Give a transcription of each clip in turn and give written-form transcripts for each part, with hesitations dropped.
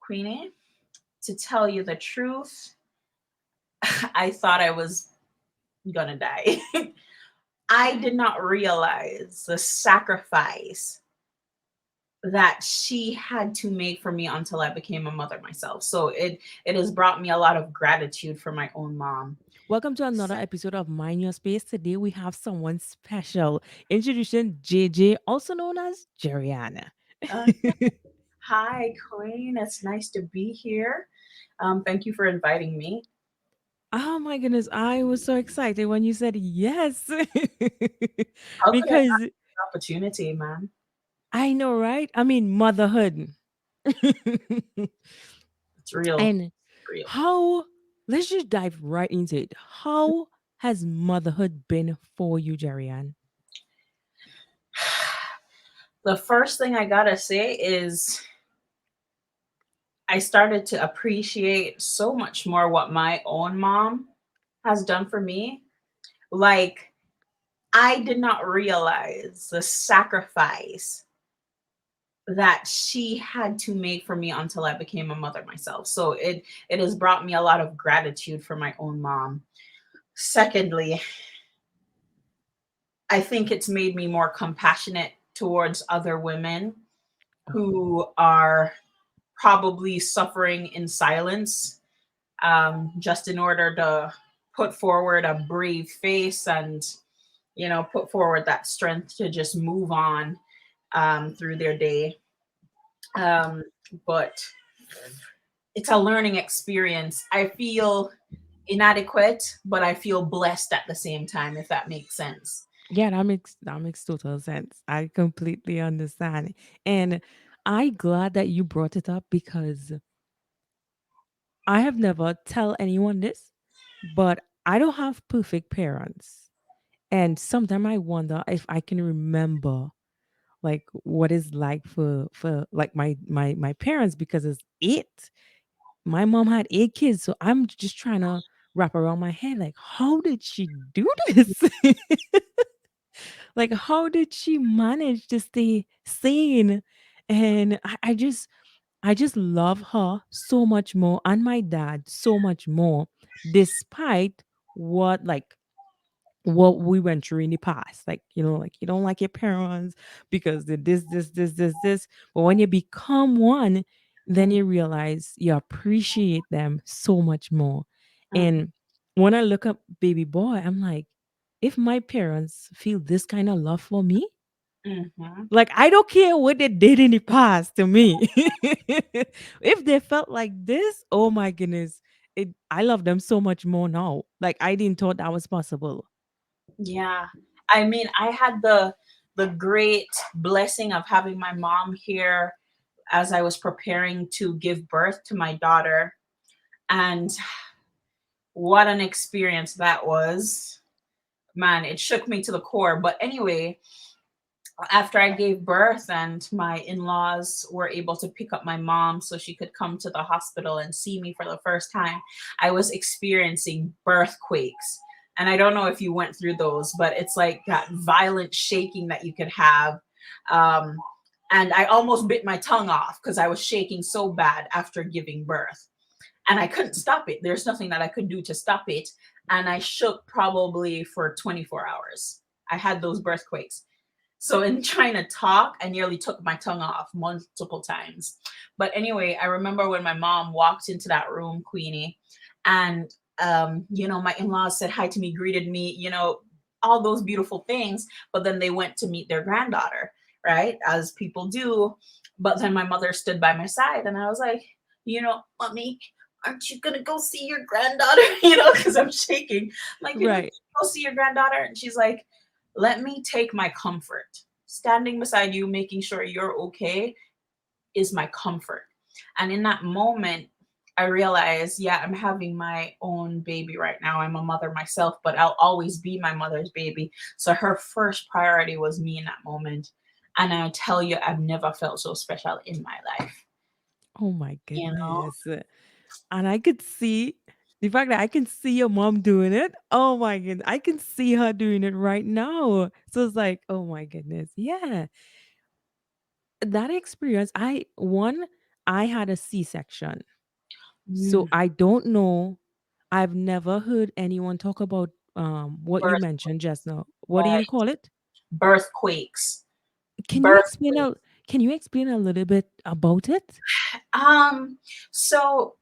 Queenie, to tell you the truth, I thought I was gonna die. I did not realize the sacrifice that she had to make for me until I became a mother myself. So it has brought me a lot of gratitude for my own mom. Welcome to another episode of Mind Your Space. Today we have someone special. Introducing JJ, also known as Jeriana. Uh, Hi, Queen. It's nice to be here. Thank you for inviting me. Oh my goodness, I was so excited when you said yes. How could I not Because take the opportunity, man? I know, right? I mean, motherhood. It's real, And real. how, let's just dive right into it. How has motherhood been for you, Jerian? The first thing I gotta say is I started to appreciate so much more what my own mom has done for me. Like, I did not realize the sacrifice that she had to make for me until I became a mother myself. So it has brought me a lot of gratitude for my own mom. Secondly, I think it's made me more compassionate towards other women who are probably suffering in silence, just in order to put forward a brave face and put forward that strength to just move on through their day. um, but it's a learning experience. I feel inadequate, but I feel blessed at the same time, if that makes sense. Yeah, that makes total sense. I completely understand. And I glad that you brought it up because I have never tell anyone this, but I don't have perfect parents. And sometimes I wonder if I can remember like what is like for like my parents because it's eight. My mom had eight kids, so I'm just trying to wrap around my head like how did she do this? Like, how did she manage to stay sane? And I just love her so much more and my dad so much more, despite what like what we went through in the past. Like, like you don't like your parents because they this. But when you become one, then Mm, you realize you appreciate them so much more. mm, And when I look up baby boy, I'm like, if my parents feel this kind of love for me, mhm. like I don't care what they did in the past to me. If they felt like this, oh my goodness. I love them so much more now. Like I didn't thought that was possible. Yeah. I mean, I had the great blessing of having my mom here as I was preparing to give birth to my daughter. And what an experience that was. Man, it shook me to the core. But anyway, after I gave birth and my in-laws were able to pick up my mom so she could come to the hospital and see me for the first time, I was experiencing birthquakes. And I don't know if you went through those, but it's like that violent shaking that you could have. Um, and I almost bit my tongue off because I was shaking so bad after giving birth. And I couldn't stop it. There's nothing that I could do to stop it. And I shook probably for 24 hours. I had those birthquakes. So in trying to talk, I nearly took my tongue off multiple times. But anyway, I remember when my mom walked into that room, Queenie, and my in-laws said hi to me, greeted me, all those beautiful things. But then they went to meet their granddaughter, right? As people do. But then my mother stood by my side and I was like, mommy, aren't you gonna go see your granddaughter? Because I'm shaking. I'm like, Right. go see your granddaughter. And she's like, let me take my comfort. Standing beside you, making sure you're okay is my comfort. And in that moment, I realized, yeah, I'm having my own baby right now. I'm a mother myself, but I'll always be my mother's baby. So her first priority was me in that moment. And I tell you, I've never felt so special in my life. Oh my You know? goodness. And I could see the fact that I can see your mom doing it. Oh my goodness. I can see her doing it right now. So it's like, oh my goodness. Yeah. That experience, I one, I had a C-section. So Mm, I don't know. I've never heard anyone talk about what you birth, mentioned just now. What do you right? call it? Birthquakes. Can you explain Birthquakes. a can you explain a little bit about it? Um, so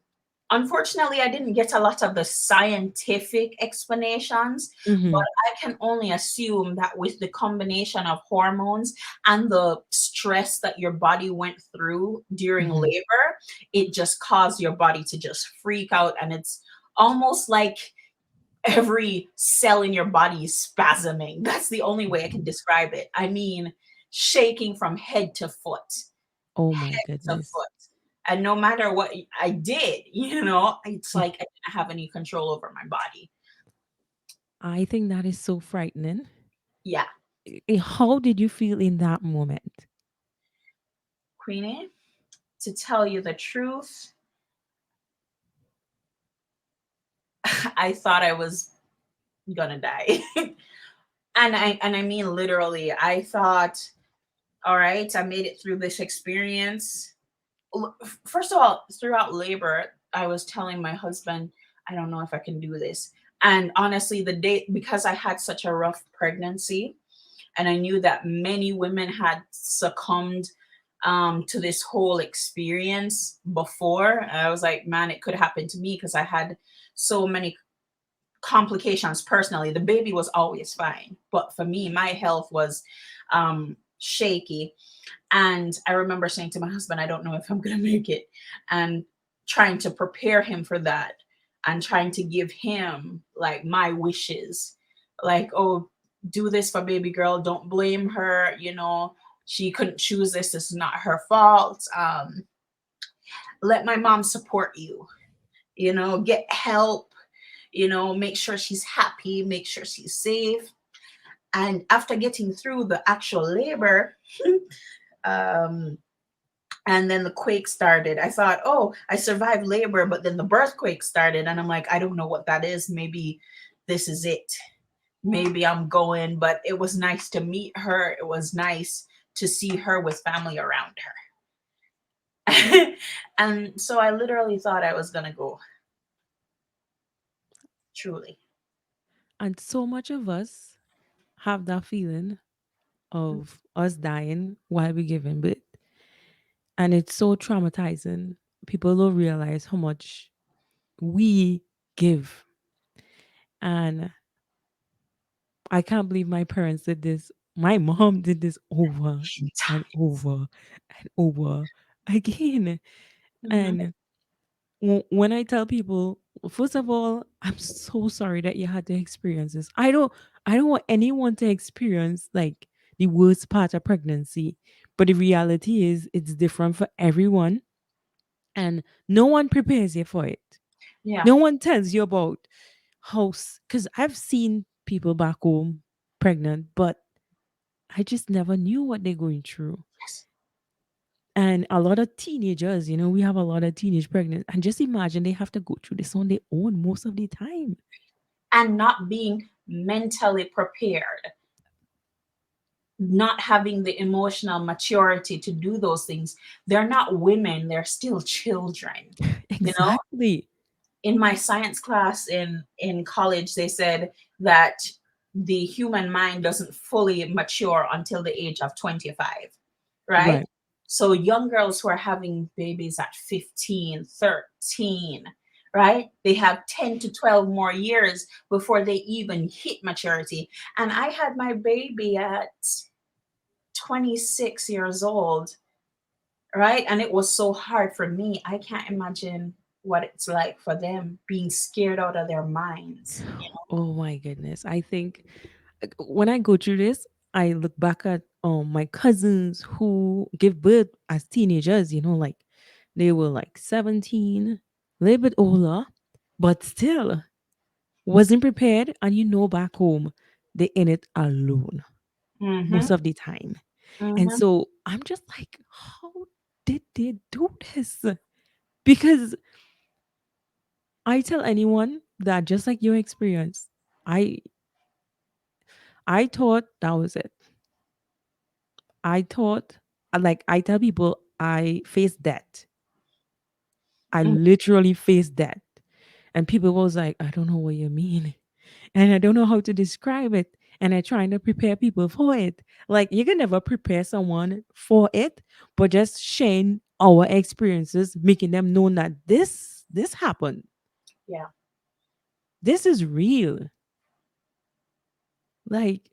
unfortunately, I didn't get a lot of the scientific explanations, but Mm-hmm. I can only assume that with the combination of hormones and the stress that your body went through during Mm-hmm. labor, it just caused your body to just freak out. And it's almost like every cell in your body is spasming. That's the only way I can describe it. I mean, shaking from head to foot, Oh my to goodness. foot. And no matter what I did, it's like I didn't have any control over my body. I think that is so frightening. Yeah, How did you feel in that moment? Queenie, to tell you the truth, I thought I was gonna die. And I mean literally, I thought, all right, I made it through this experience. First of all, throughout labor, I was telling my husband, I don't know if I can do this. And honestly, the day, because I had such a rough pregnancy, and I knew that many women had succumbed to this whole experience before. I was like, man, it could happen to me because I had so many complications personally. The baby was always fine, but for me, my health was shaky. And I remember saying to my husband, I don't know if I'm going to make it, and trying to prepare him for that, and trying to give him like my wishes, like, oh, do this for baby girl. Don't blame her. She couldn't choose this. It's not her fault. Let my mom support you, get help, make sure she's happy, make sure she's safe. And after getting through the actual labor, um, and then the quake started. I thought, oh, I survived labor, but then the birthquake started, and I'm like, I don't know what that is. Maybe this is it. Maybe I'm going. But it was nice to meet her. It was nice to see her with family around her. And so I literally thought I was gonna go. Truly. And so much of us have that feeling of us dying while we're giving birth. And it's so traumatizing. People don't realize how much we give. And I can't believe my parents did this. My mom did this over and over and over again. Mhm. And when I tell people, first of all, I'm so sorry that you had to experience this. I don't want anyone to experience like the worst part of pregnancy. But the reality is it's different for everyone and no one prepares you for it. Yeah. No one tells you about how, because I've seen people back home pregnant, but I just never knew what they're going through. Yes. And a lot of teenagers, we have a lot of teenage pregnant. And just imagine they have to go through this on their own most of the time. And not being mentally prepared, not having the emotional maturity to do those things. They're not women, they're still children. You know, Exactly. in my science class in college, they said that the human mind doesn't fully mature until the age of 25, right? Right. So young girls who are having babies at 15, 13, right? They have 10 to 12 more years before they even hit maturity. And I had my baby at 26 years old, right? And it was so hard for me. I can't imagine what it's like for them, being scared out of their minds. Oh my goodness. I think when I go through this, I look back at my cousins who give birth as teenagers, like they were like 17, a little bit older, but still wasn't prepared. And back home, they in it alone Mm-hmm. most of the time. And Mm-hmm. so I'm just like, how did they do this? Because I tell anyone that just like your experience, I I thought that was it. I thought, like I tell people, I faced death. I Mm. literally faced that. And people was like, I don't know what you mean. And I don't know how to describe it. And I trying to prepare people for it. Like you can never prepare someone for it, but just sharing our experiences, making them know that this happened. Yeah. This is real. Like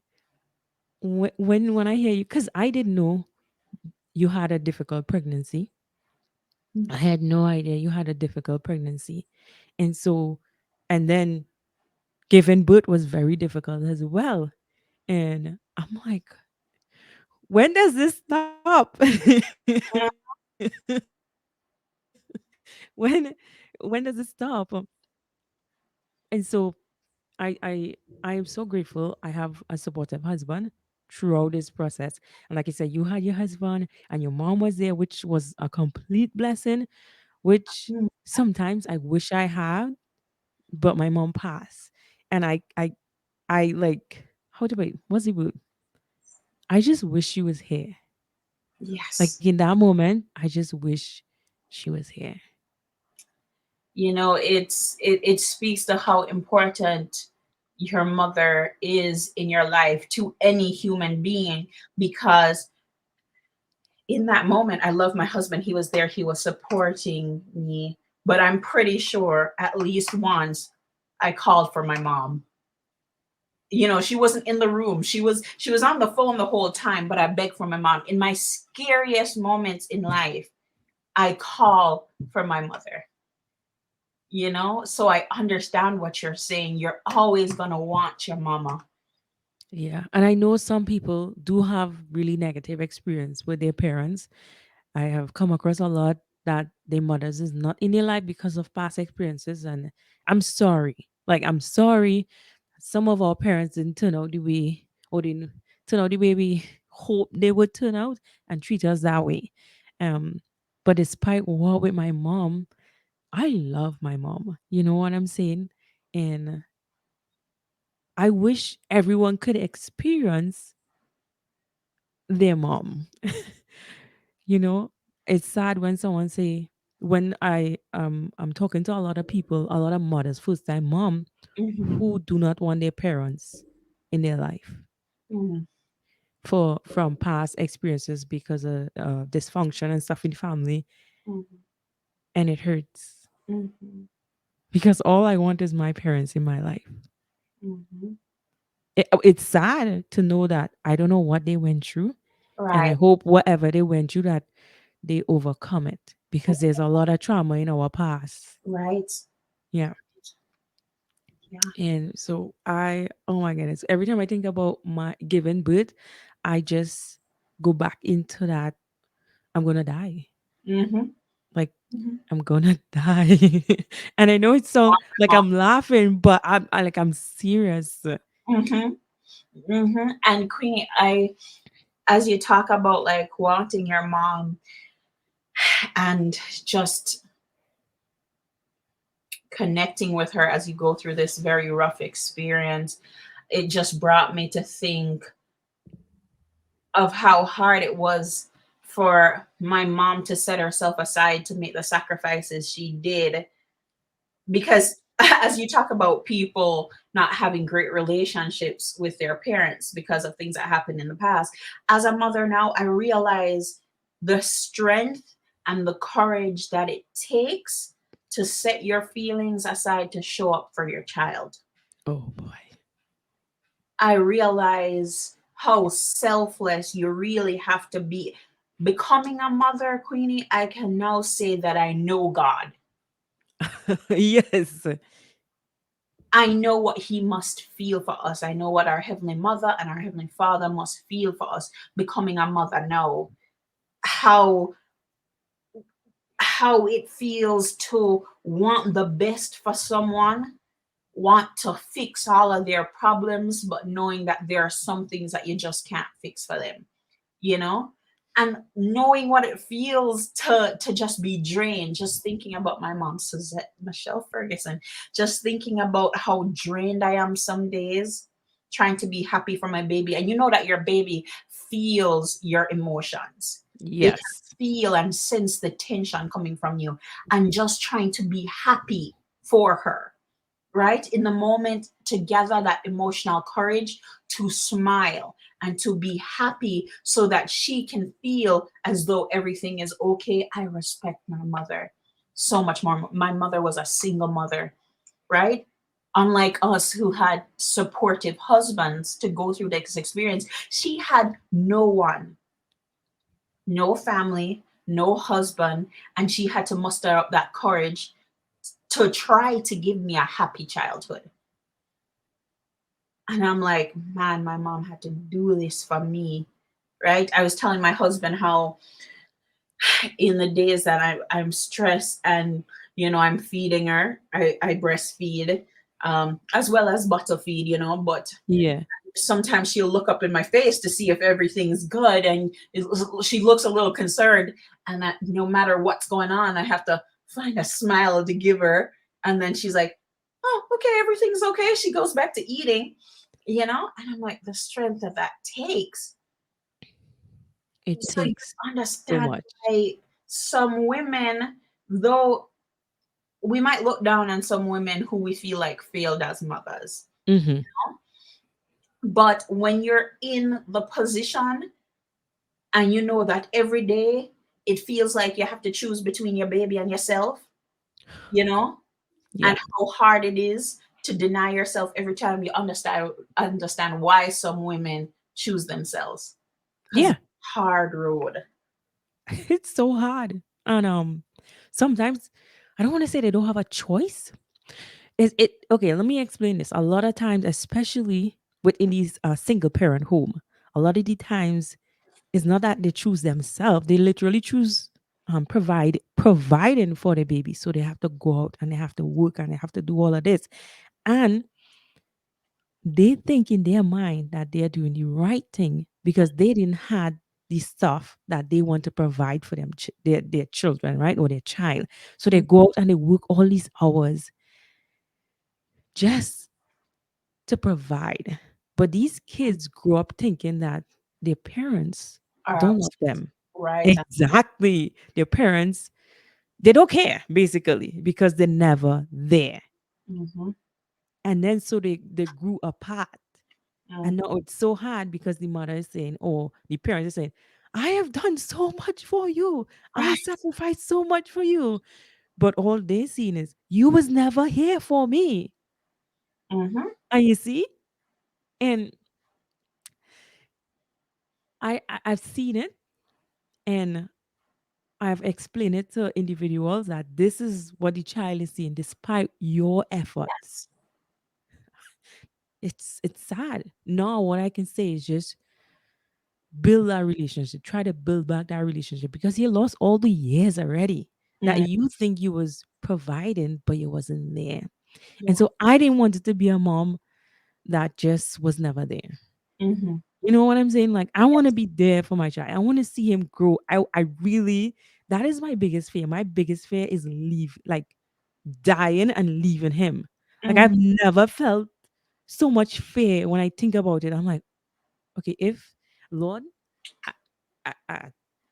when I hear you, because I didn't know you had a difficult pregnancy. Mm. I had no idea you had a difficult pregnancy. And so, and then giving birth was very difficult as well. And I'm like, when does this stop? when when does it stop? And so I am so grateful I have a supportive husband throughout this process. And like I said, you had your husband and your mom was there, which was a complete blessing, which Mm. sometimes I wish I had, but my mom passed. And I like how do I what's the word? I just wish she was here. Like Yes. in that moment, I just wish she was here. It speaks to how important your mother is in your life to any human being, because in that moment, I love my husband. He was there, he was supporting me. But I'm pretty sure at least once I called for my mom. She wasn't in the room. She was on the phone the whole time, but I begged for my mom. In my scariest moments in life, I call for my mother. So I understand what you're saying. You're always going to want your mama. Yeah. And I know some people do have really negative experience with their parents. I have come across a lot that their mothers is not in their life because of past experiences. And I'm sorry. Like I'm sorry. Some of our parents didn't turn out the way or didn't turn out the way we hope they would turn out and treat us that way. Um, but despite war with my mom, I love my mom. You know what I'm saying? And I wish everyone could experience their mom. You know, it's sad when someone say when I'm talking to a lot of people, a lot of mothers, first time mom Hmm. who do not want their parents in their life Hmm. for from past experiences because of dysfunction and stuff in the family, Hmm. and it hurts Hmm. because all I want is my parents in my life. Hmm. It's sad to know that I don't know what they went through, and I Right. hope whatever they went through that they overcome it because there's a lot of trauma in our past. Right. Yeah. Yeah. And so oh my goodness, every time I think about my giving birth, I just go back into that. I'm gonna die. Hmm. Like Hmm. I'm gonna die. And I know it sounds like I'm laughing, but I'm serious. Hmm. Hmm. And Queenie, as you talk about like wanting your mom and just connecting with her as you go through this very rough experience, it just brought me to think of how hard it was for my mom to set herself aside to make the sacrifices she did. Because as you talk about people not having great relationships with their parents because of things that happened in the past, as a mother now, I realize the strength and the courage that it takes to set your feelings aside to show up for your child. Oh boy. I realize how selfless you really have to be. Becoming a mother, Queenie, I can now say that I know God. Yes. I know what He must feel for us. I know what our Heavenly Mother and our Heavenly Father must feel for us becoming a mother now. How how it feels to want the best for someone, want to fix all of their problems, but knowing that there are some things that you just can't fix for them, you know? And knowing what it feels to just be drained, just thinking about my mom, Suzette Michelle Ferguson, just thinking about how drained I am some days, trying to be happy for my baby. And you know that your baby feels your emotions. They can Yes. feel and sense the tension coming from you, and just trying to be happy for her, right? In the moment, to gather that emotional courage to smile and to be happy so that she can feel as though everything is okay. I respect my mother so much more. My mother was a single mother, right? Unlike us who had supportive husbands to go through this experience, she had no one, no family, no husband, and she had to muster up that courage to try to give me a happy childhood. And I'm like, man, my mom had to do this for me, right? I was telling my husband how in the days that I'm stressed and I'm feeding her, I breastfeed, as well as bottle feed, but Yeah. sometimes she'll look up in my face to see if everything's good, and she looks a little concerned, and that no matter what's going on, I have to find a smile to give her, and then she's like, oh, okay, everything's okay, she goes back to eating, and I'm like, the strength that that takes. It So you takes so understand much. why some women, though we might look down on some women who we feel like failed as mothers, Hmm. but when you're in the position and you know that every day it feels like you have to choose between your baby and yourself, you know, and Yeah. how hard it is to deny yourself every time, you understand why some women choose themselves, because Yeah. it's a hard road. It's so hard. And sometimes I don't want to say they don't have a choice. Is it okay? Let me explain this. A lot of times, especially within these single parent home, a lot of the times it's not that they choose themselves. They literally choose providing for the baby. So they have to go out and they have to work and they have to do all of this. And they think in their mind that they're doing the right thing because they didn't had the stuff that they want to provide for them, their children, right? Or their child. So they Mm, go out and they work all these hours just to provide. But these kids grow up thinking that their parents are don't love upset, them. right? Exactly. Their parents, they don't care, basically, because they're never there. Mm-hmm, And then so they grew apart. mm, And now it's so hard because the mother is saying, or the parents is saying, I have done so much for you. I right. sacrificed so much for you. But all they seen is, you was never here for me. Mm-hmm, And you see? And I've seen it and I've explained it to individuals that this is what the child is seeing despite your efforts. yes. It's sad. Now what I can say is just build that relationship. Try to build back that relationship because you lost all the years already that Mm, you think you was providing, but you wasn't there. And yeah. so I didn't want it to be a mom that just was never there. Mm-hmm, You know what I'm saying? Like I want to be there for my child. I want to see him grow. I really that is my biggest fear. My biggest fear is like dying and leaving him. Like mm, I've never felt so much fear when I think about it. I'm like, okay, if Lord, I,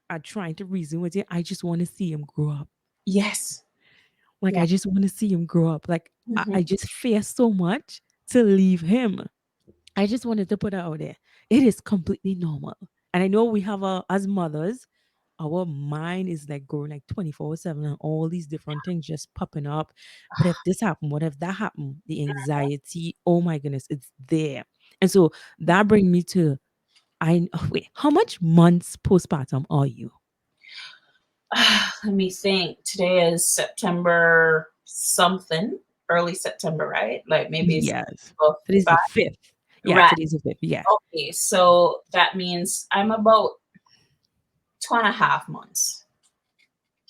I trying to reason with you, I just want to see him grow up. yes. Like Yeah. I just want to see him grow up. Like Mm-hmm, I just fear so much to leave him. I just wanted to put it out there. It is completely normal. And I know we have as mothers, our mind is like going like 24/7 and all these different things just popping up. What if this happened? What if that happened? The anxiety, oh my goodness, it's there. And so that brings me to wait, how much months postpartum are you? let me think. Today is September something, early September, right? Like maybe it's Yes. oh, Today's the 5. fifth. Yeah, Right. today's the fifth. Yeah. Okay. So that means I'm about 2.5 months.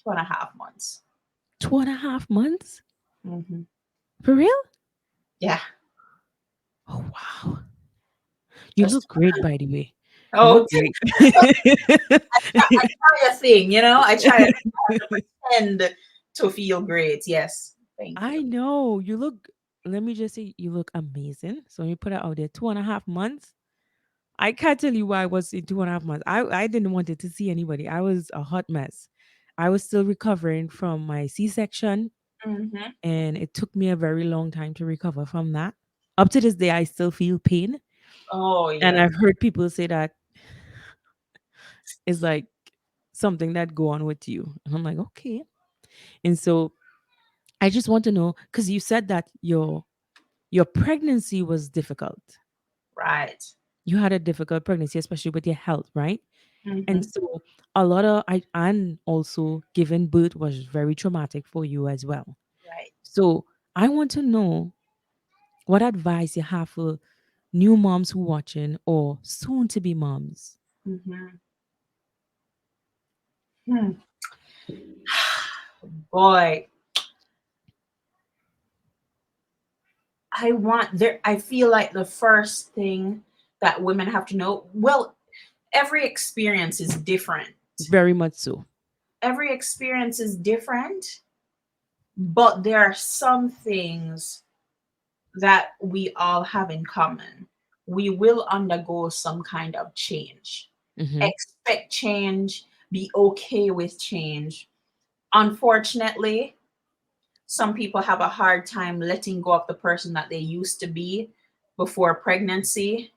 2.5 months. 2.5 months? Hmm. For real? Yeah. Oh wow. You Just look great, by the way. You oh, look great. I try a thing, I try to pretend to feel great. Yes. Thank you. I know. Let me just say, you look amazing. So you put it out there 2.5 months. I can't tell you why I was in 2.5 months. I didn't want it to see anybody. I was a hot mess. I was still recovering from my C-section, Mm-hmm. and it took me a very long time to recover from that. Up to this day, I still feel pain, Oh and yeah. I've heard people say that is like something that go on with you, and I'm like, okay. And so I just want to know because you said that your pregnancy was difficult. Right. You had a difficult pregnancy, especially with your health, right? And Mm-hmm. so a lot of I and also giving birth was very traumatic for you as well. Right. So I want to know what advice you have for new moms who watching or soon to be moms. Mm-hmm. Hmm. Boy, I feel like the first thing that women have to know, well, every experience is different. Very much so. Every experience is different, but there are some things that we all have in common. We will undergo some kind of change. Hmm. Expect change, be okay with change. Unfortunately, some people have a hard time letting go of the person that they used to be before pregnancy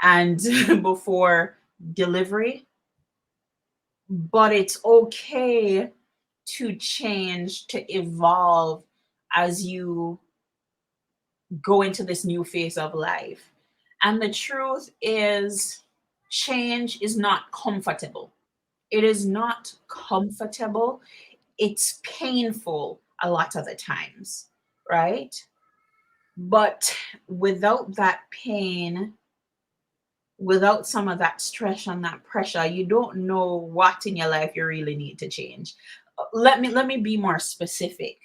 and before delivery. But it's okay to change, to evolve as you go into this new phase of life. And the truth is, change is not comfortable. It is not comfortable. It's painful a lot of the times, right? But without that pain, without some of that stress and that pressure, you don't know what in your life you really need to change. Let me be more specific.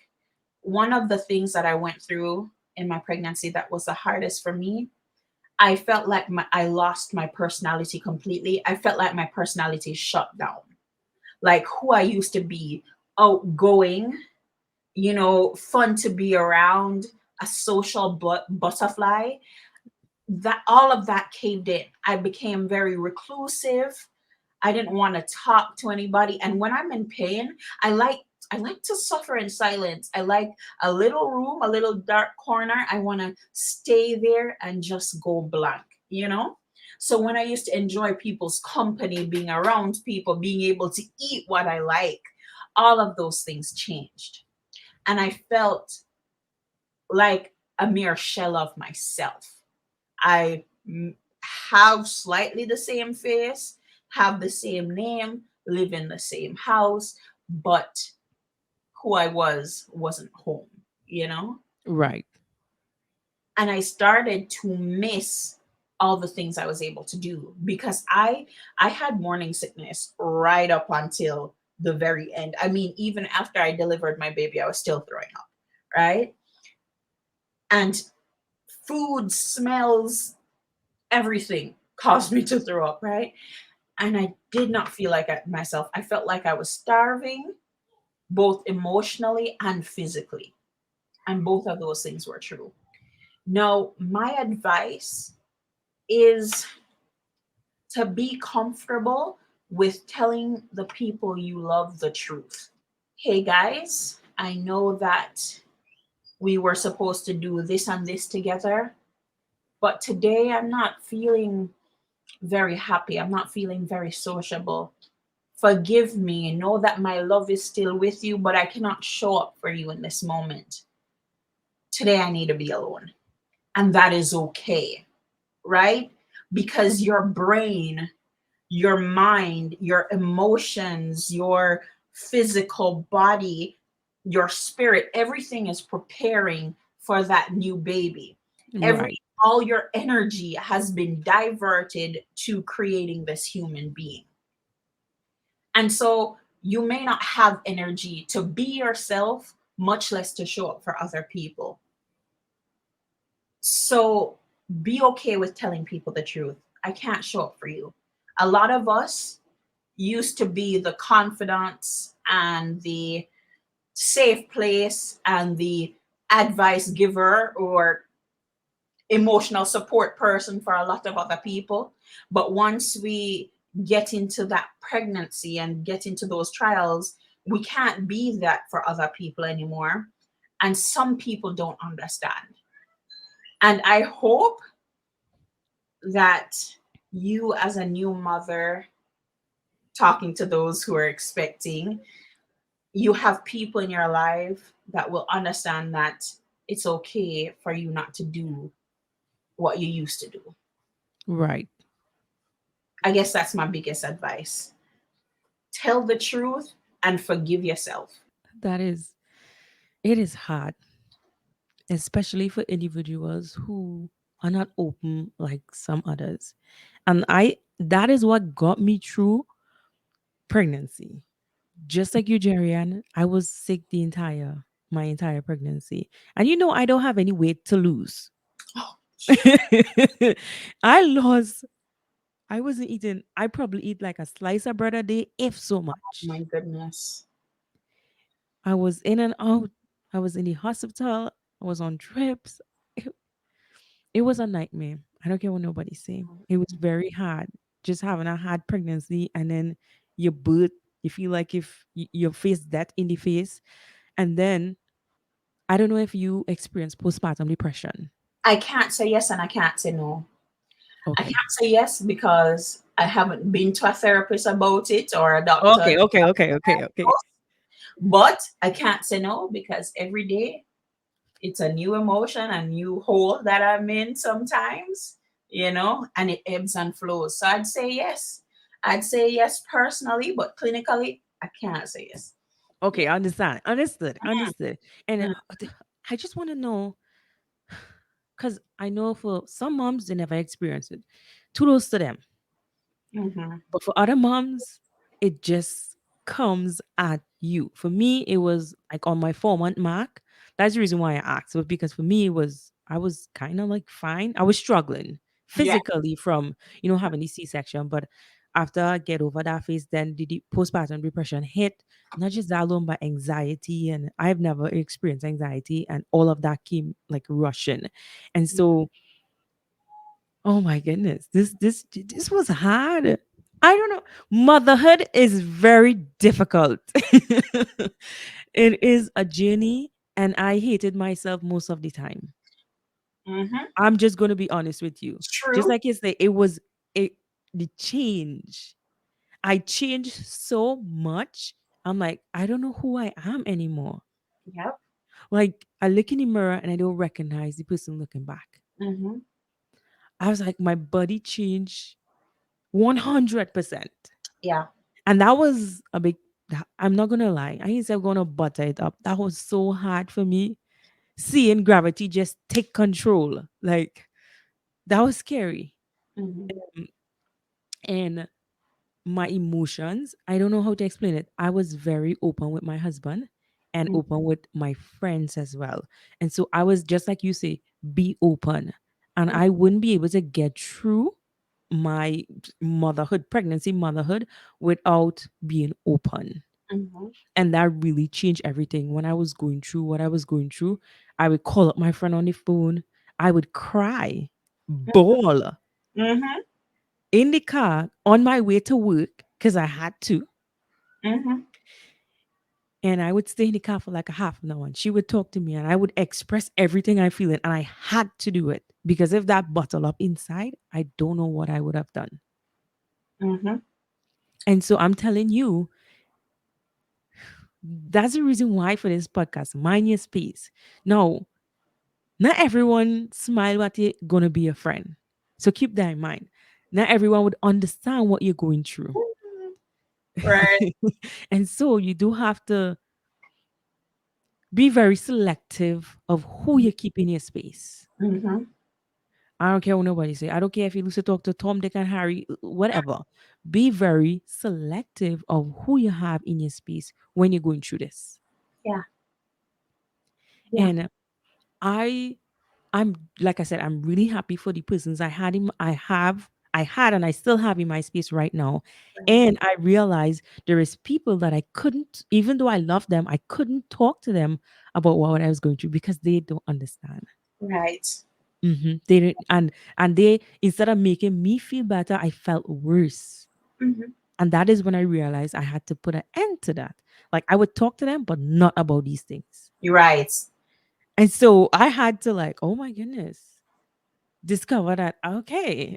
One of the things that I went through in my pregnancy that was the hardest for me, I felt like I lost my personality completely. I felt like my personality shut down. Like who I used to be, outgoing, fun to be around, a social butterfly, that all of that caved in. I became very reclusive. I didn't want to talk to anybody. And when I'm in pain, I like I like to suffer in silence. I like a little room, a little dark corner. I want to stay there and just go blank, you know? So when I used to enjoy people's company, being around people, being able to eat what I like, all of those things changed. And I felt like a mere shell of myself. I have slightly the same face, have the same name, live in the same house, but who I was wasn't home, you know? Right. And I started to miss all the things I was able to do because I had morning sickness right up until the very end. I mean, even after I delivered my baby, I was still throwing up, right? And food, smells, everything caused me to throw up, right? And I did not feel like myself. I felt like I was starving, both emotionally and physically. And both of those things were true. Now, my advice is to be comfortable with telling the people you love the truth. Hey guys, I know that we were supposed to do this and this together, but today I'm not feeling very happy. I'm not feeling very sociable. Forgive me. Know that my love is still with you, but I cannot show up for you in this moment. Today, I need to be alone. And that is okay, right? Because your brain, your mind, your emotions, your physical body, your spirit, everything is preparing for that new baby. Every Right. all your energy has been diverted to creating this human being. And so you may not have energy to be yourself, much less to show up for other people. So be okay with telling people the truth. I can't show up for you. A lot of us used to be the confidants and the safe place and the advice giver or emotional support person for a lot of other people. But once we get into that pregnancy and get into those trials, we can't be that for other people anymore. And some people don't understand. And I hope that you, as a new mother, talking to those who are expecting, you have people in your life that will understand that it's okay for you not to do what you used to do. Right. I guess that's my biggest advice. Tell the truth and forgive yourself. That is, it is hard, especially for individuals who are not open like some others. And that is what got me through pregnancy. Just like you, Jerian, I was sick my entire pregnancy. And I don't have any weight to lose. Oh, I lost, I wasn't eating, I probably eat like a slice of bread a day, if so much. my goodness. I was in and out. I was in the hospital. I was on trips. It, it was a nightmare. I don't care what nobody's saying. It was very hard. Just having a hard pregnancy and then your birth, you feel like if you face that in the face. And then I don't know if you experience postpartum depression. I can't say yes and I can't say no. I Okay. can't say yes because I haven't been to a therapist about it or a doctor. Okay, okay, okay, okay, okay. But I can't say no because every day it's a new emotion, a new hole that I'm in sometimes, and it ebbs and flows. So I'd say yes. I'd say yes personally, but clinically, I can't say yes. Okay, I understand. Understood. Understood. And Mm, I just want to know because I know for some moms, they never experience it. Kudos to them. mhm. But for other moms, it just comes at you. For me, it was like on my 4 month mark. That's the reason why I asked. But because for me, I was kind of like fine. I was struggling Yeah. physically from, having the C-section. But after I get over that phase, then the postpartum depression hit. Not just that alone, but anxiety. And I've never experienced anxiety. And all of that came like rushing. And so, oh my goodness. This was hard. I don't know. Motherhood is very difficult. It is a journey and I hated myself most of the time. Mm-hmm. I'm just going to be honest with you. Just True. like you say, it was it the change. I changed so much. I'm like, I don't know who I am anymore. Yep. Like I look in the mirror and I don't recognize the person looking back. Mm-hmm. I was like, my body changed 100%. Yeah. And that was a big, I'm not going to lie. I ain't say I'm going to butter it up. That was so hard for me. Seeing gravity just take control. Like, that was scary. Mm-hmm. Um, And my emotions, I don't know how to explain it. I was very open with my husband and open with my friends as well. And so I was just like you say, be open. And I wouldn't be able to get through my pregnancy motherhood without being open. Mm-hmm. And that really changed everything. When I was going through what I was going through, I would call up my friend on the phone. I would cry, bawl Mm-hmm. in the car on my way to work because I had to. Mm-hmm. And I would stay in the car for like a half an hour and she would talk to me and I would express everything I feel and I had to do it because if that bottled up inside, I don't know what I would have done. Mm-hmm. And so I'm telling you, that's the reason why for this podcast, mind your space. Now, not everyone smile at you gonna be a friend. So keep that in mind. Not everyone would understand what you're going through. Right. And so you do have to be very selective of who you keep in your space. Mm-hmm. I don't care what nobody say. I don't care if you lose to talk to Tom, Dick, and Harry, whatever. Be very selective of who you have in your space when you're going through this. Yeah. Yeah. And I I'm like I said, I'm really happy for the persons I had and I still have in my space right now. Right. And I realized there is people that I couldn't, even though I love them, I couldn't talk to them about what I was going through because they don't understand. Right. They didn't, and they, instead of making me feel better, I felt worse. Hmm. And that is when I realized I had to put an end to that. Like I would talk to them, but not about these things. You're right. And so I had to, like, oh my goodness, discover that okay,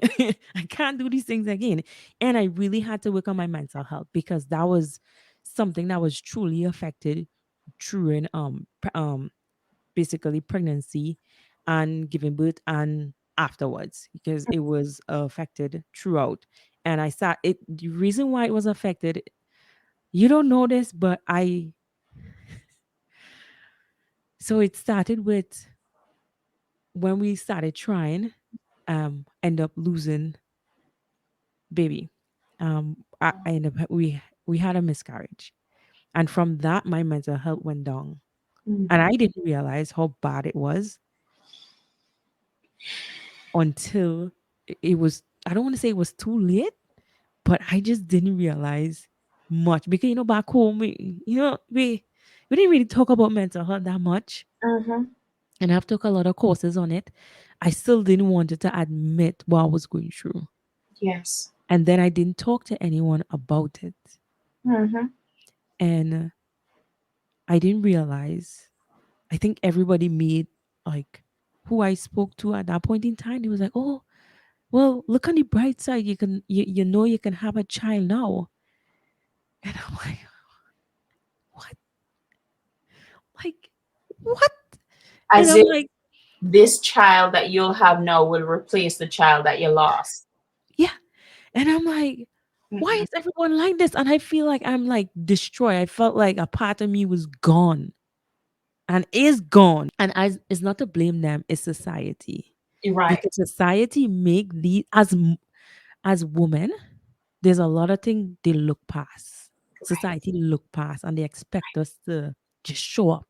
I can't do these things again. And I really had to work on my mental health because that was something that was truly affected during basically pregnancy and giving birth and afterwards, because it was affected throughout. And I saw it, the reason why it was affected, you don't know this, but I, so it started with when we started trying, end up losing baby. I ended up, we had a miscarriage. And from that my mental health went down. And I Hmm. didn't realize how bad it was until it was, I don't want to say it was too late, but I just didn't realize much because back home we didn't really talk about mental health that much. Hmm. And I've took a lot of courses on it. I still didn't want to admit what I was going through. Yes. And then I didn't talk to anyone about it. Hmm. And I didn't realize, I think everybody made, like, who I spoke to at that point in time, they was like, oh, well, look on the bright side. You can have a child now. And I'm like, what? Like, what? And As I'm if like, this child that you'll have now will replace the child that you lost. yeah. And I'm like, why Mm-mm. is everyone like this? And I feel like I'm like destroyed. I felt like a part of me was gone and is gone. And it's not to blame them, it's society. Right. Because society make the as women, there's a lot of things they look past. Right. Society look past and they expect us to just show up,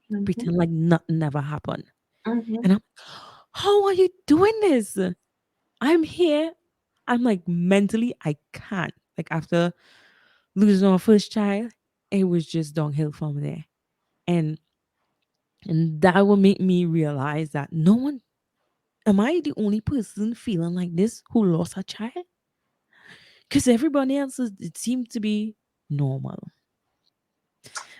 Hmm. pretend like nothing ever happened. Hmm. And I'm, how are you doing this? I'm here. I'm like mentally, I can't. Like after losing our first child, it was just downhill from there. And and that will make me realize that no one, am I the only person feeling like this who lost a child? Because everybody else it seemed to be normal.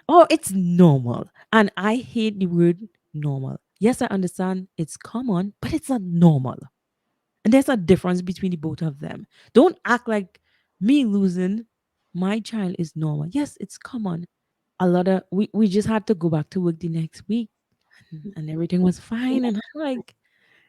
Oh, it's normal. And I hate the word normal. Yes, I understand it's common, but it's not normal. And there's a difference between the both of them. Don't act like me losing my child is normal. Yes, it's common. A lot of we just had to go back to work the next week, and everything was fine. And I'm like,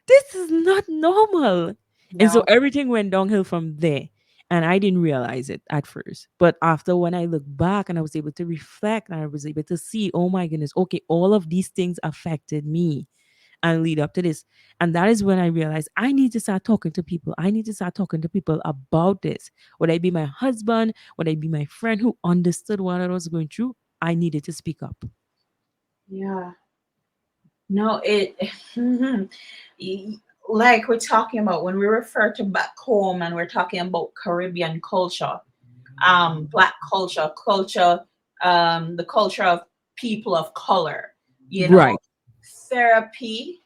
this is not normal. And so No. everything went downhill from there. And I didn't realize it at first. But after, when I look back and I was able to reflect and I was able to see, oh my goodness, okay, all of these things affected me and lead up to this. And that is when I realized I need to start talking to people. I need to start talking to people about this. Would I be my husband? Would I be my friend who understood what I was going through? I needed to speak up. Yeah. No, it y- like we're talking about when we refer to back home and we're talking about Caribbean culture, black culture, the culture of people of color, you know, Right. therapy,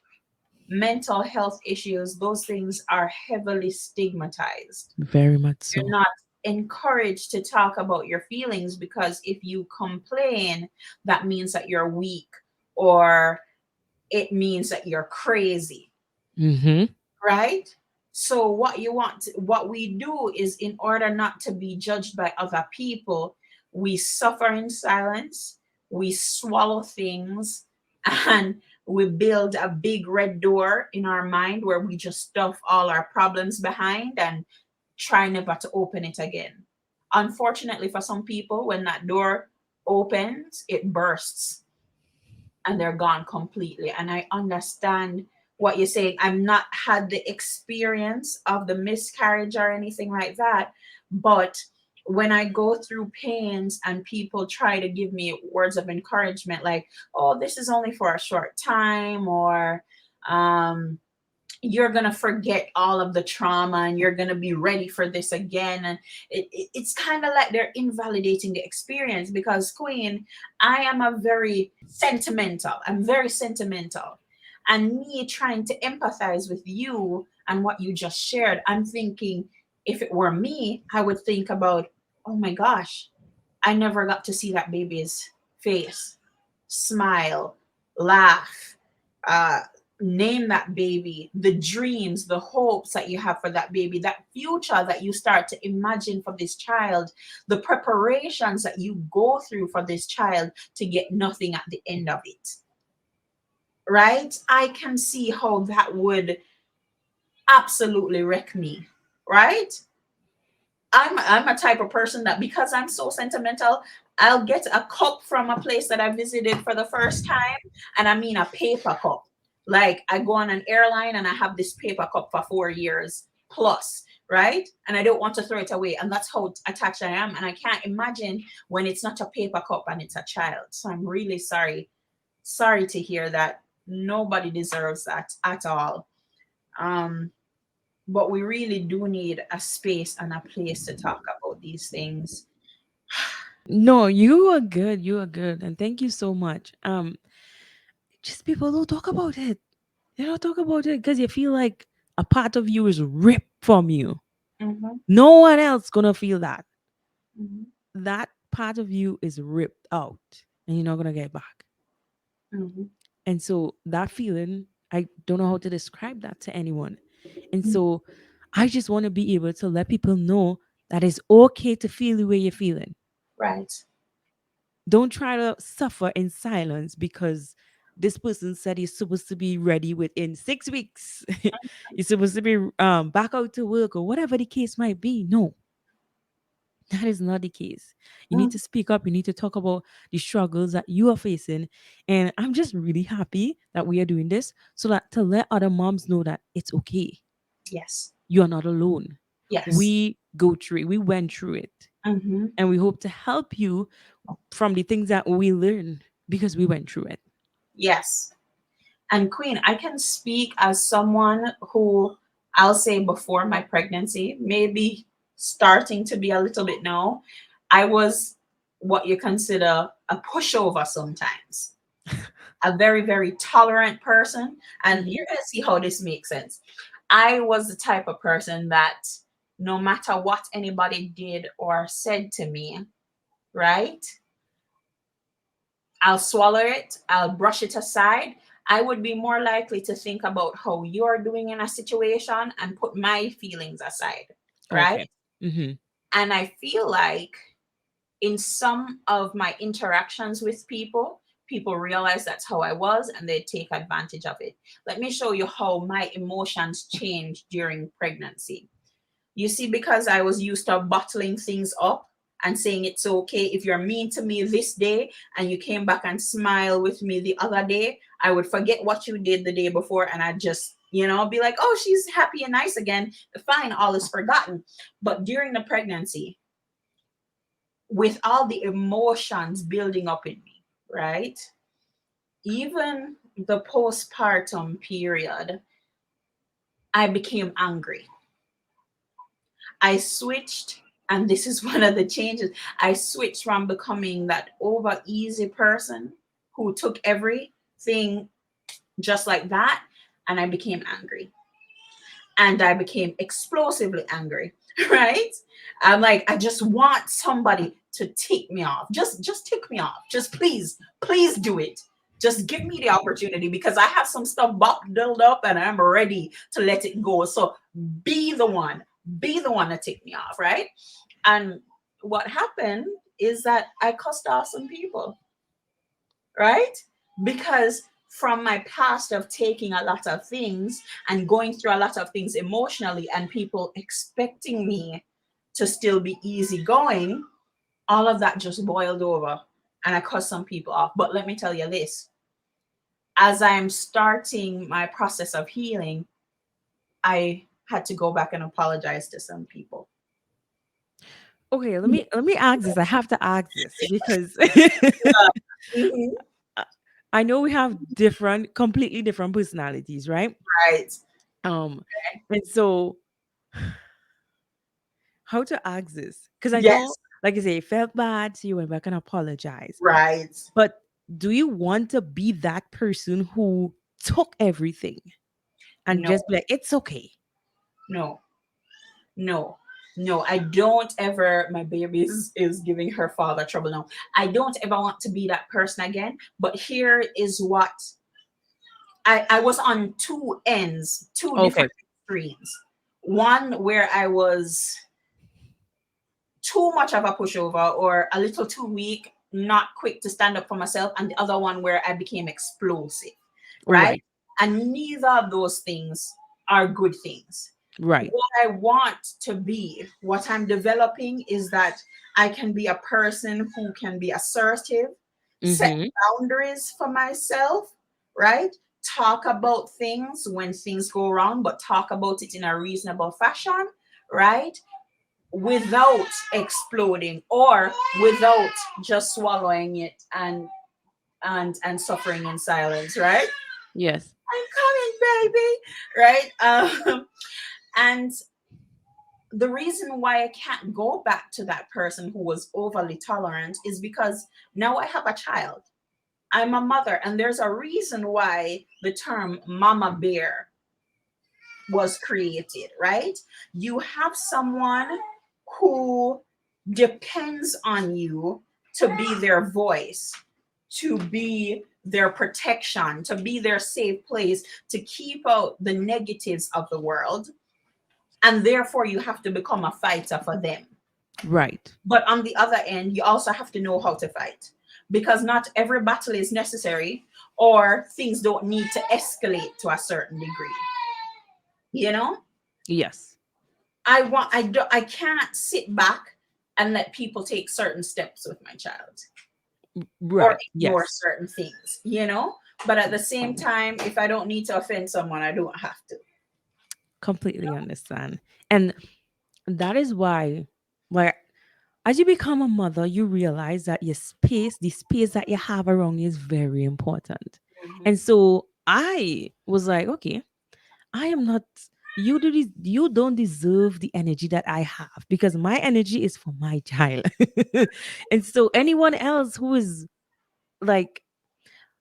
mental health issues, those things are heavily stigmatized. Very much You're so. not encouraged to talk about your feelings because if you complain, that means that you're weak or it means that you're crazy, Mm-hmm. right? So what we do is, in order not to be judged by other people, we suffer in silence, we swallow things, and we build a big red door in our mind where we just stuff all our problems behind and try never to open it again. Unfortunately for some people, when that door opens, it bursts and they're gone completely. And I understand what you're saying. I've not had the experience of the miscarriage or anything like that, but when I go through pains and people try to give me words of encouragement, like, oh, this is only for a short time, or um, you're going to forget all of the trauma and you're going to be ready for this again. And it's kind of like they're invalidating the experience because, Queen, I'm very sentimental. And me trying to empathize with you and what you just shared, I'm thinking, if it were me, I would think about, oh my gosh, I never got to see that baby's face, smile, laugh, uh, name that baby, the dreams, the hopes that you have for that baby, that future that you start to imagine for this child, the preparations that you go through for this child to get nothing at the end of it. Right? I can see how that would absolutely wreck me. Right? I'm a type of person that, because I'm so sentimental, I'll get a cup from a place that I visited for the first time, and I mean a paper cup. Like, I go on an airline and I have this paper cup for 4 years plus, right? And I don't want to throw it away, and that's how attached I am. And I can't imagine when it's not a paper cup and it's a child. So I'm really sorry to hear that. Nobody deserves that at all. Um, but we really do need a space and a place to talk about these things. No, you are good. You are good. And thank you so much. Just people don't talk about it. They don't talk about it because you feel like a part of you is ripped from you. Mm-hmm, No one else gonna feel that. mm-hmm, That part of you is ripped out and you're not gonna get back. mm-hmm, And so that feeling, I don't know how to describe that to anyone. And mm-hmm. so I just want to be able to let people know that it's okay to feel the way you're feeling. Right. Don't try to suffer in silence because this person said he's supposed to be ready within 6 weeks. You're supposed to be back out to work or whatever the case might be. No, that is not the case. You need Mm. to speak up. You need to talk about the struggles that you are facing. And I'm just really happy that we are doing this so that to let other moms know that it's okay. Yes. You are not alone. Yes. We go through it. We went through it. Mm-hmm. And we hope to help you from the things that we learned because we went through it. Yes. And Queen, I can speak as someone who, I'll say, before my pregnancy, maybe starting to be a little bit now, I was what you consider a pushover sometimes. A very, very tolerant person. And Mhm. you're going to see how this makes sense. I was the type of person that no matter what anybody did or said to me, right? I'll swallow it, I'll brush it aside. I would be more likely to think about how you're doing in a situation and put my feelings aside, right? Okay. Hmm. And I feel like in some of my interactions with people, people realize that's how I was and they take advantage of it. Let me show you how my emotions changed during pregnancy. You see, because I was used to bottling things up and saying it's okay if you're mean to me this day and you came back and smile with me the other day, I would forget what you did the day before and I'd just, be like, oh, she's happy and nice again. Fine, all is forgotten. But during the pregnancy, with all the emotions building up in me, right? Even the postpartum period, I became angry. I switched, and this is one of the changes. I switched from becoming that over easy person who took everything just like that, and I became angry. And I became explosively angry, right? I'm like, I just want somebody to take me off. Just take me off. Just please do it. Just give me the opportunity because I have some stuff bottled up and I'm ready to let it go. So be the one, be the one to take me off, right? And what happened is that I cussed off some people, right? Because from my past of taking a lot of things and going through a lot of things emotionally, and people expecting me to still be easygoing, all of that just boiled over and I cut some people off. But let me tell you this, as I'm starting my process of healing, I had to go back and apologize to some people. Okay, let me ask this. I have to ask this because Mhm. I know we have different, completely different personalities, right? Right. Um, and so how to ask this? Because I know, Yes. like I say, it felt bad, so you went back and apologized. Right. But do you want to be that person who took everything and No, just be like, it's okay. no, no, no. I don't ever. My baby is giving her father trouble now. I don't ever want to be that person again. But here is what I was on two ends, two Okay. different extremes. One where I was too much of a pushover or a little too weak, not quick to stand up for myself, and the other one where I became explosive, right? Right. And neither of those things are good things. Right. What I want to be, what I'm developing is that I can be a person who can be assertive, set Mm-hmm. boundaries for myself, right? Talk about things when things go wrong, but talk about it in a reasonable fashion, right? Without exploding or without just swallowing it and suffering in silence, right? Yes. I'm coming, baby, right? And the reason why I can't go back to that person who was overly tolerant is because now I have a child. I'm a mother, and there's a reason why the term mama bear was created, right? You have someone who depends on you to be their voice, to be their protection, to be their safe place, to keep out the negatives of the world. And therefore, you have to become a fighter for them. Right. But on the other end, you also have to know how to fight because not every battle is necessary or things don't need to escalate to a certain degree. You know, Yes. I can't sit back and let people take certain steps with my child or Right. ignore Yes. certain things, you know? But at the same time, if I don't need to offend someone, I don't have to. Completely understand. And that is why, like, as you become a mother, you realize that your space, the space that you have around you is very important. Mhm. And so I was like, okay, I am not you don't deserve the energy that I have because my energy is for my child. And so anyone else who is like,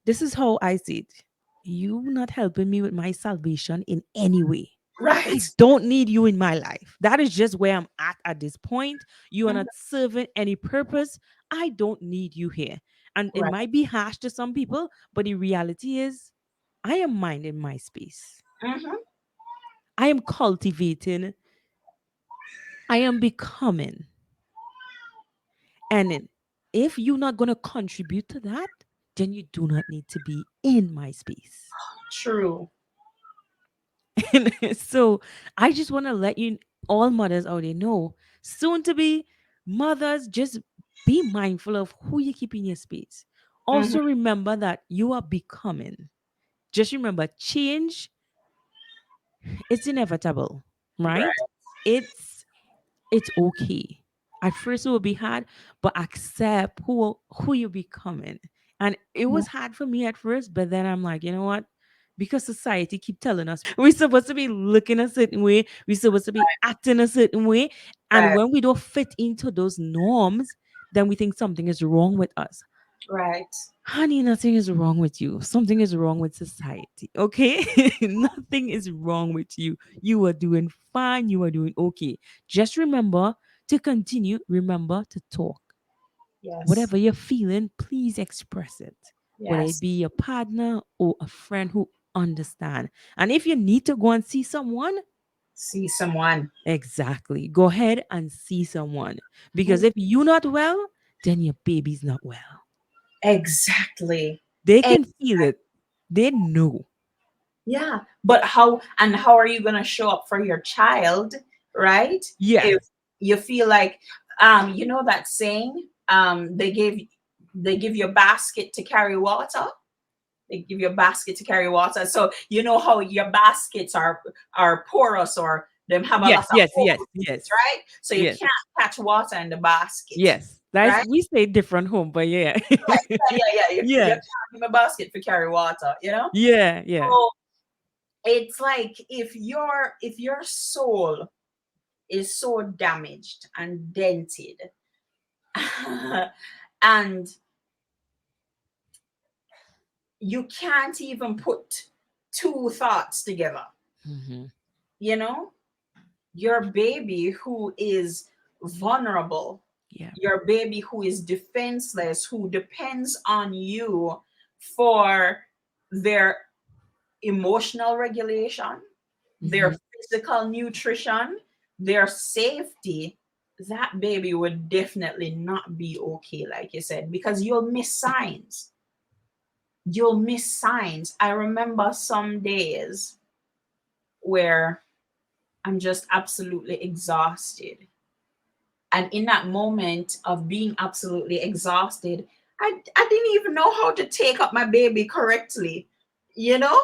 this is how I see it. You not helping me with my salvation in any way. Right. I don't need you in my life. That is just where I'm at this point. You are Mhm. not serving any purpose. I don't need you here. And it Right. might be harsh to some people, but the reality is, I am minding my space. Hmm. I am cultivating. I am becoming. And if you're not going to contribute to that, then you do not need to be in my space. True. And so I just want to let you, all mothers out there, know, soon to be mothers, just be mindful of who you keep in your space. Hmm. Also, remember that you are becoming. Just remember, change, it's inevitable, right? Right. It's okay. At first it will be hard, but accept who you becoming. And it Mhm. was hard for me at first, but then I'm like, you know what? Because society keep telling us we're supposed to be looking a certain way, we're supposed to be acting a certain way. And Right. when we don't fit into those norms, then we think something is wrong with us. Right. Honey, nothing is wrong with you. Something is wrong with society. Okay? Nothing is wrong with you. You are doing fine. You are doing okay. Just remember to continue. Remember to talk. Yes. Whatever you're feeling, please express it. Whether it Yes. be your partner or a friend who understand. And if you need to go and see someone, See someone. exactly. Go ahead and see someone. Because Mhm. if you're not well, then your baby's not well. Exactly. They can feel it. They know. Yeah, but how are you going to show up for your child, right? Yes. If you feel like you know that saying, they give you a basket to carry water. They give you a basket to carry water. So you know how your baskets are porous or them have a lot Yes, of yes, holes, yes, yes, right? So you yes, can't catch water in the basket, yes. That's right? we say different home, but yeah. Yeah. You Yeah. can't give me a basket for carry water, you know? Yeah, yeah. So it's like if your soul is so damaged and dented and you can't even put two thoughts together. Mm-hmm. You know, your baby who is vulnerable, Yeah. your baby who is defenseless, who depends on you for their emotional regulation, Mm-hmm. their physical nutrition, their safety, that baby would definitely not be okay, like you said, because you'll miss signs. You'll miss signs. I remember some days where I'm just absolutely exhausted. And in that moment of being absolutely exhausted, I didn't even know how to take up my baby correctly, you know?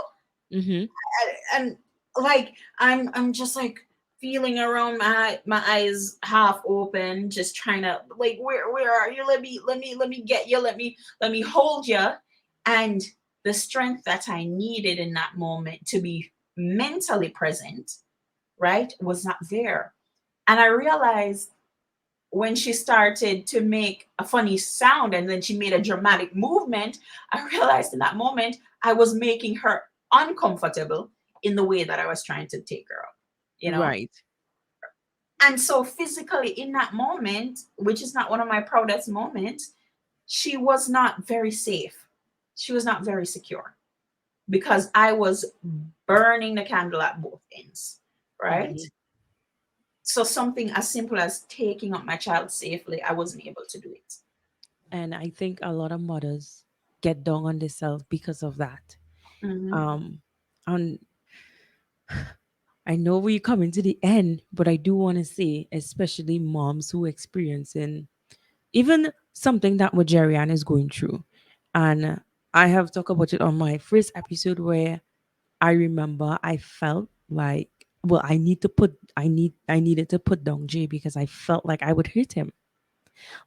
Mm-hmm. And like I'm just like feeling around my eyes half open, just trying to like where are you? Let me get you, let me hold you. And the strength that I needed in that moment to be mentally present, right, was not there. And I realized when she started to make a funny sound and then she made a dramatic movement, I realized in that moment I was making her uncomfortable in the way that I was trying to take her up, you know? Right. And so, physically, in that moment, which is not one of my proudest moments, she was not very safe. She was not very secure because I was burning the candle at both ends, right? Mm-hmm. So, something as simple as taking up my child safely, I wasn't able to do it. And I think a lot of mothers get down on themselves because of that. Mm-hmm. Um, and I know we're coming to the end, but I do want to say, especially moms who experiencing even something that what Jerrianne is going through. And I have talked about it on my first episode where I remember I felt like, well, I needed to put down Jay because I felt like I would hurt him.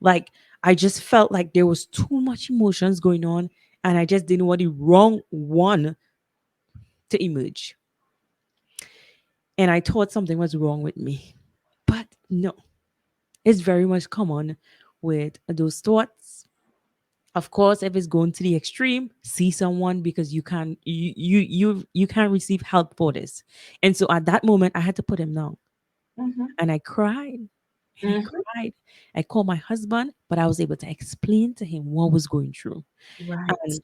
Like I just felt like there was too much emotions going on and I just didn't want the wrong one to emerge. And I thought something was wrong with me. But no, it's very much common with those thoughts. Of course, if it's going to the extreme, see someone because you can't receive help for this. And so at that moment, I had to put him down, Mm-hmm. and I cried, and I Mm-hmm. cried. I called my husband, but I was able to explain to him what was going through. Right. And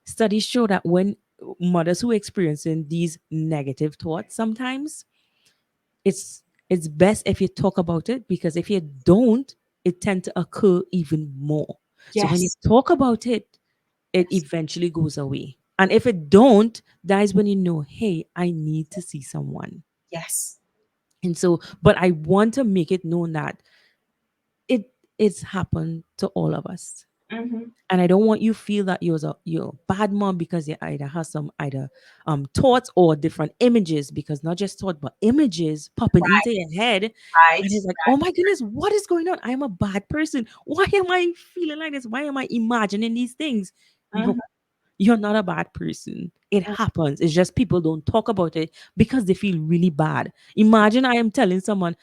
studies show that when mothers who experiencing these negative thoughts, sometimes it's best if you talk about it because if you don't, it tend to occur even more. So when you Yes. talk about it, it Yes. eventually goes away. And if it don't, that is when you know, hey, I need to see someone. Yes. And so, but I want to make it known that it it's happened to all of us. Mm-hmm. And I don't want you feel that you're a bad mom because you either have some either thoughts or different images because not just thought but images popping into your head Right. and it's like oh my goodness what is going on, I'm a bad person, why am I feeling like this, why am I imagining these things? No, Mm-hmm. you're not a bad person. It happens. It's just people don't talk about it because they feel really bad. Imagine I am telling someone,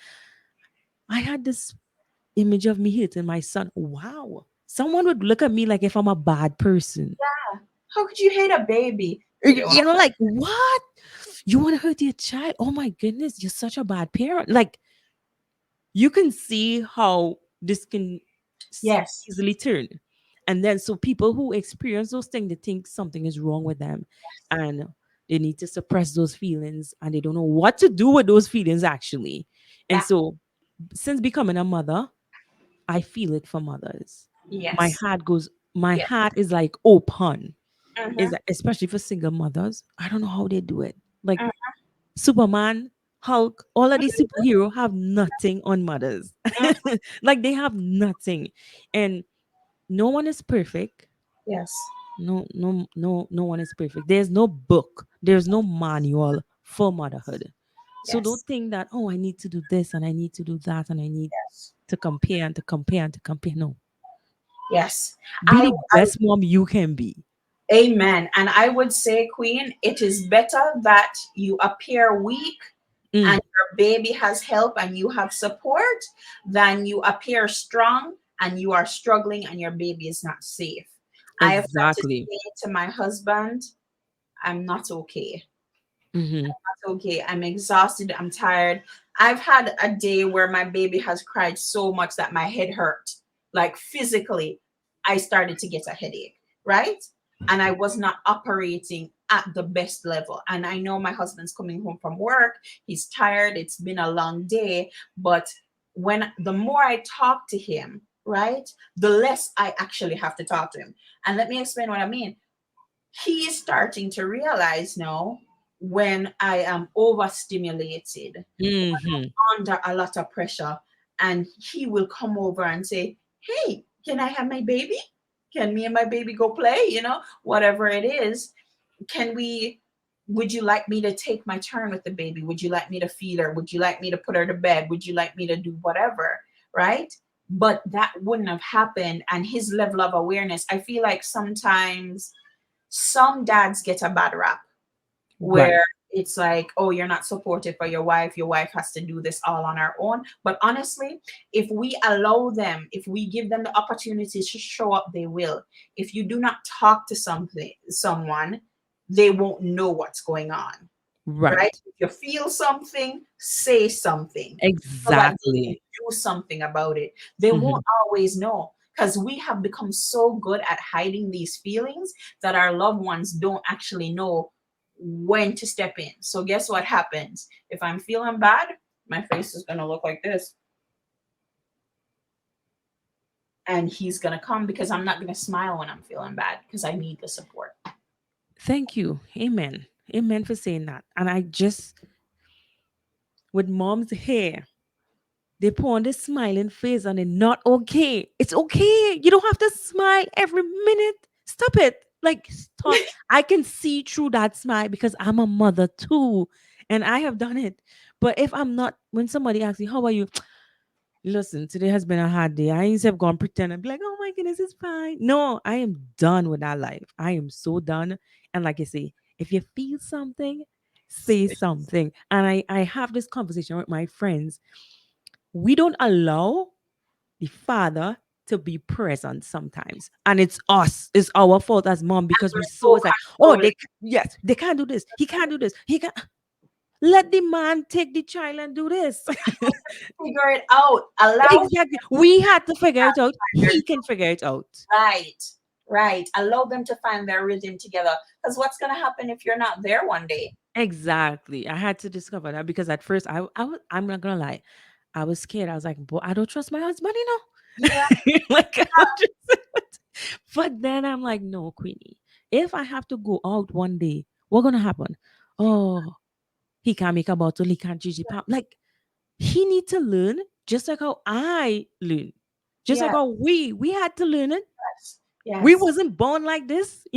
I had this image of me hitting my son. Wow. Someone would look at me like if I'm a bad person. How could you hate a baby? You know. You know, like, what? You want to hurt your child? Oh my goodness, you're such a bad parent. Like, you can see how this can so Yes. easily turn. And then, so people who experience those things, they think something is wrong with them and they need to suppress those feelings and they don't know what to do with those feelings actually. And Yeah. so, since becoming a mother, I feel it for mothers. My Yes. heart goes, my Yes. heart is like open. Is Mm-hmm. that especially for single mothers? I don't know how they do it. Like Mm-hmm. Superman, Hulk, all of these superheroes have nothing on mothers. Like they have nothing. And no one is perfect. Yes. No one is perfect. There's no book, there's no manual for motherhood. So don't Yes. think that, oh, I need to do this and I need to do that and I need Yes. to compare and to compare and to compare. No. Yes. Be the best mom you can be. Amen. And I would say, Queen, it is better that you appear weak and Mm, your baby has help and you have support than you appear strong and you are struggling and your baby is not safe. I have had to exactly. say to my husband, I'm not okay. Mhm. That's okay. I'm exhausted. I'm tired. I've had a day where my baby has cried so much that my head hurt. Like physically, I started to get a headache, right? And I was not operating at the best level. And I know my husband's coming home from work. He's tired. It's been a long day. But when the more I talk to him, right, the less I actually have to talk to him. And let me explain what I mean. He is starting to realize now when I am overstimulated, Mhm. under a lot of pressure, and he will come over and say, "Hey, can I have my baby? Can me and my baby go play? Whatever it is. Can we? Would you like me to take my turn with the baby? Would you like me to feed her? Would you like me to put her to bed? Would you like me to do whatever?" Right? But that wouldn't have happened. And his level of awareness, I feel like sometimes some dads get a bad rap Right. where it's like, oh, you're not supportive for your wife has to do this all on her own. But honestly, if we allow them, if we give them the opportunity to show up, they will. If you do not talk to someone, they won't know what's going on, right? Right. If you feel something, say something so that they can Exactly. do something about it. They won't Mhm. always know because we have become so good at hiding these feelings that our loved ones don't actually know when to step in. So guess what happens? If I'm feeling bad, my face is going to look like this, and he's going to come because I'm not going to smile when I'm feeling bad because I need the support. Thank you. Amen. Amen for saying that. And I just, with mom's hair, they put on this smiling face and they're not okay. It's okay. You don't have to smile every minute. Stop it. Like, stop. I can see through that smile because I'm a mother too. And I have done it. But if I'm not, when somebody asks me, how are you? Listen, today has been a hard day. I ain't have gone pretend and be like, oh my goodness, it's fine. No, I am done with that life. I am so done. And like I say, if you feel something, say something. And I have this conversation with my friends. We don't allow the father to be present sometimes. And it's us, it's our fault as mom because we So so it's like, oh, controlling. yes, they can't do this. He can't do this. He can't. Let the man take the child and do this. Figure it out. Allow Exactly. We had to figure it out. their He can figure it out. right, right. Allow them to find their rhythm together. Because what's gonna happen if you're not there one day? Exactly. I had to discover that because at first I'm not gonna lie. I was scared. I was like, boy, I don't trust my husband, you Yeah, know? Like I'm just but then I'm like, no, Queenie. If I have to go out one day, what's gonna happen? Oh, he can't make a bottle, he can't change the pump. Like he need to learn just like how I learned. Just like yeah, how we had to learn it. yes, We yes. wasn't born like this,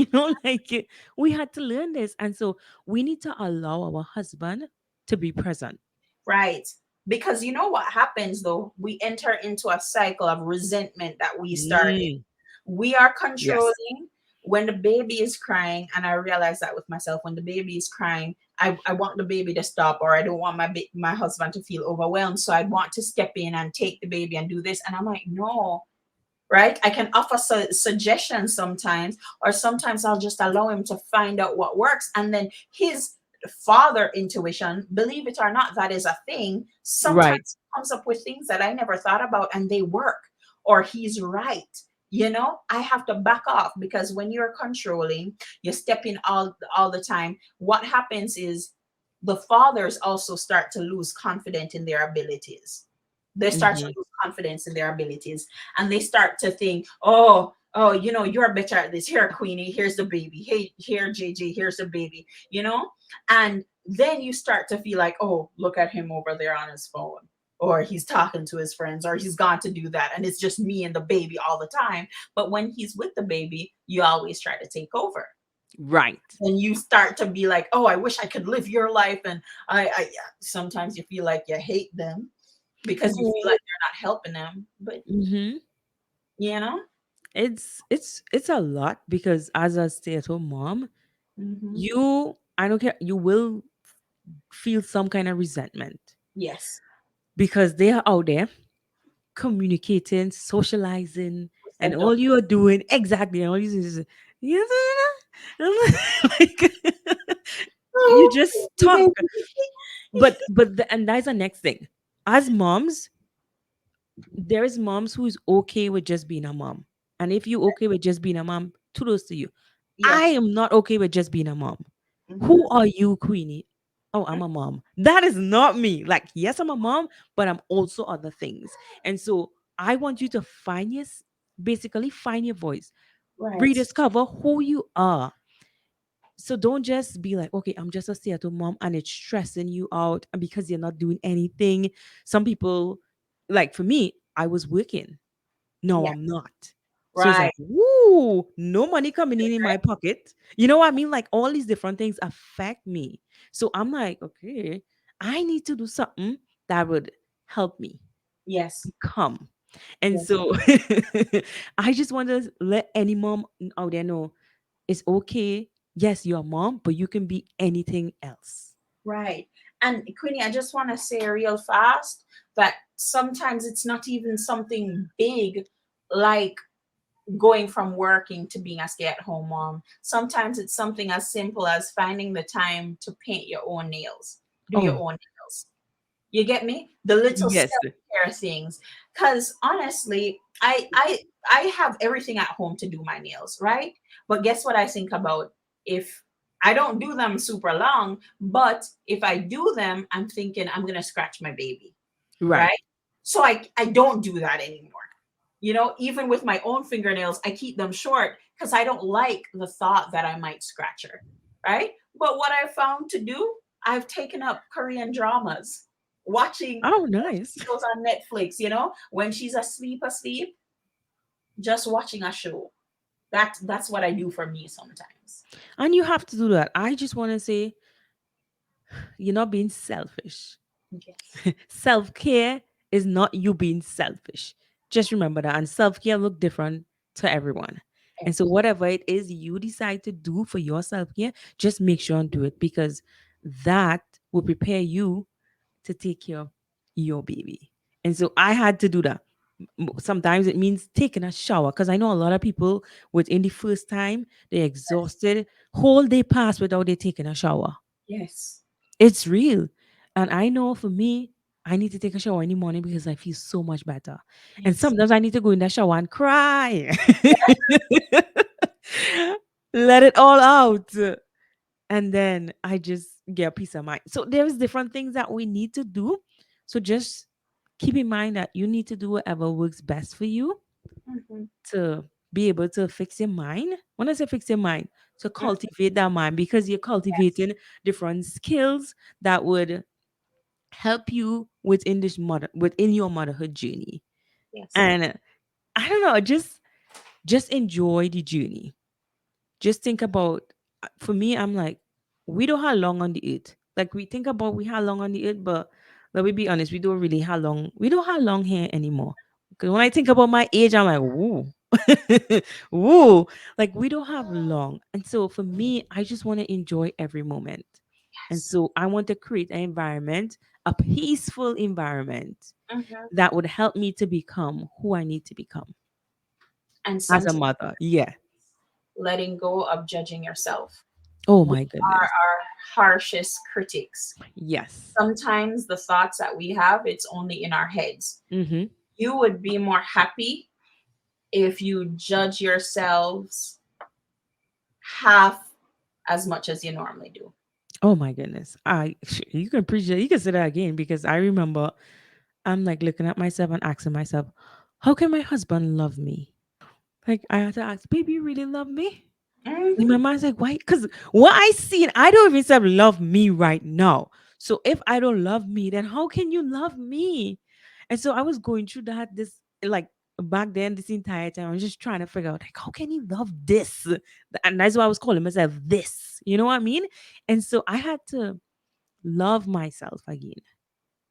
like we had to learn this. And so we need to allow our husband to be present. Right. Because you know what happens though? We enter into a cycle of resentment that we started. Mm, We are yes. controlling when the baby is crying. And I realize that with myself, when the baby is crying, I want the baby to stop, or I don't want my husband to feel overwhelmed. So I want to step in and take the baby and do this. And I'm like, no, right? I can offer suggestions sometimes, or sometimes I'll just allow him to find out what works. And then his father intuition, believe it or not, that is a thing. Sometimes Right. comes up with things that I never thought about and they work, or he's right. I have to back off because when you're controlling, you step in all the time. What happens is the fathers also start to lose confidence in their abilities. They start to Hmm. lose confidence in their abilities, and they start to think, oh, you're better at this. Here, Queenie, here's the baby. Hey, here, JJ, here's the baby. And then you start to feel like, oh, look at him over there on his phone, or he's talking to his friends, or he's gone to do that, and it's just me and the baby all the time. But when he's with the baby, you always try to take over, Right. and you start to be like, oh, I wish I could live your life. And I sometimes you feel like you hate them because you feel like you're not helping them. But Hmm. you know, It's a lot because as a stay-at-home mom, hmm, I don't care, you will feel some kind of resentment yes, because they are out there communicating, socializing, you and said the all you are doing exactly, and all you do is yes, like to Oh, just talk. baby. And that's the next thing. As moms, there is moms who is okay with just being a mom. And if you okay with just being a mom, kudos to you. I Yes. am not okay with just being a mom. Who Mm-hmm. are you, Queenie? Oh, I'm a mom. That is not me. Like, yes, I'm a mom, but I'm also other things. And so I want you to basically find your voice, Right. rediscover who you are. So don't just be like, okay, I'm just a stay-at-home mom and it's stressing you out and because you're not doing anything. Some people, like for me, I was working. No, Yeah. I'm not. So it's like, Right. woo, no money coming in my pocket. You know what I mean? Like all these different things affect me. So I'm like, okay, I need to do something that would help me Yes. become. And Yes. so I just want to let any mom out there know it's okay. Yes, you're a mom, but you can be anything else. Right. And Queenie, I just want to say real fast that sometimes it's not even something big like going from working to being a stay-at-home mom. Sometimes it's something as simple as finding the time to paint your own nails, do your Oh, own nails. You get me? The little yes. self-care things. Cause honestly, I have everything at home to do my nails, right? But guess what I think about if I don't do them super long, but if I do them, I'm thinking I'm gonna scratch my baby, Right. right? So I don't do that anymore. You know, even with my own fingernails, I keep them short because I don't like the thought that I might scratch her, right? But what I found to do, I've taken up Korean dramas, Oh, watching nice. shows on Netflix, you know, when she's asleep, just watching a show. That's what I do for me sometimes. And you have to do that. I just want to say you're not being selfish. Yes. Self care is not you being selfish. Just remember that. And self care look different to everyone. And so Every whatever it is you decide to do for your self care, just make sure and do it because that will prepare you to take care of your baby. And so I had to do that. Sometimes it means taking a shower because I know a lot of people within the first time they're exhausted, whole day pass without they taking a shower. yes. It's real. And I know for me, I need to take a shower in the morning because I feel so much better. And Yes. sometimes I need to go in the shower and cry. Let it all out. And then I just get peace of mind. So there's different things that we need to do. So just keep in mind that you need to do whatever works best for you Mm-hmm. to be able to fix your mind. When I say fix your mind, to cultivate that mind because you're Yes. cultivating different skills that would help you within your motherhood journey. Yes. And I don't know, just enjoy the journey. Just think about for me, I'm like, we don't have long on the earth. Like we think about we have long on the earth, but let me be honest, we don't have long hair anymore. Because when I think about my age, I'm like, woo. Woo. Like we don't have long. And so for me, I just want to enjoy every moment. And Yes. so I want to create an environment, a peaceful environment Mm-hmm. that would help me to become who I need to become And as a sometimes mother. Yeah. letting go of judging yourself. Oh We my are goodness. our harshest critics. Yes. Sometimes the thoughts that we have, it's only in our heads. Mhm. You would be more happy if you judge yourselves half as much as you normally do. Oh my goodness. You can appreciate you can say that again because I remember I'm like looking at myself and asking myself, how can my husband love me? Like I had to ask, baby, you really love me? In my Hmm. mind's like, why? Because what I see, and I don't even say love me right now. So if I don't love me, then how can you love me? And so I was going through that this like back then, this entire time. I was just trying to figure out like how can you love this? And that's why I was calling myself this. You know what I mean? And so I had to love myself again.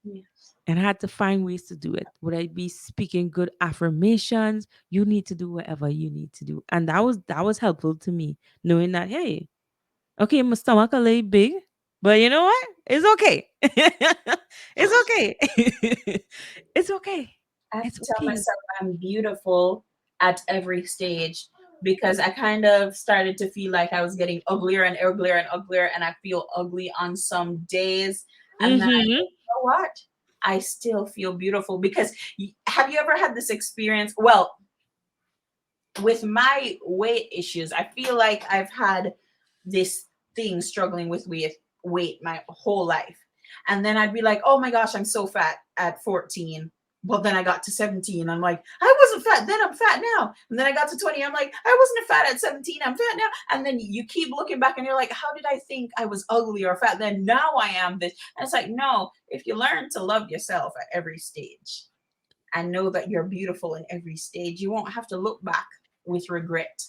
Yes. And I had to find ways to do it. Would I be speaking good affirmations? You need to do whatever you need to do. And that was helpful to me, knowing that, hey, okay, my stomach a little big, but you know what? It's okay. It's okay. It's okay. I have It's to tell okay. myself I'm beautiful at every stage because I kind of started to feel like I was getting uglier and uglier and uglier, and I feel ugly on some days. And then I Mm-hmm. go, you know what? I still feel beautiful because have you ever had this experience? Well, with my weight issues, I feel like I've had this thing struggling with weight my whole life. And then I'd be like, oh my gosh, I'm so fat at 14. But then I got to 17. I'm like, I wasn't fat then, I'm fat now. And then I got to 20. I'm like, I wasn't fat at 17. I'm fat now. And then you keep looking back and you're like, how did I think I was ugly or fat then? Now I am this. And it's like, no, if you learn to love yourself at every stage, and know that you're beautiful in every stage, you won't have to look back with regret,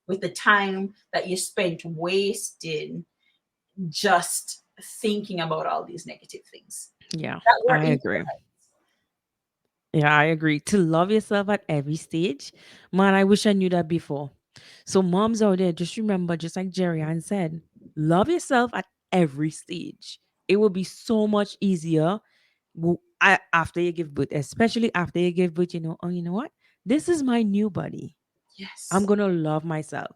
with the time that you spent wasting just thinking about all these negative things Yeah, that were I in agree. Yeah, I agree. To love yourself at every stage. Man, I wish I knew that before. So, moms out there, just remember, just like Jerry Ann said, love yourself at every stage. It will be so much easier after you give birth, especially after you give birth. Oh, you know what? This is my new body. I'm yes. going to love myself.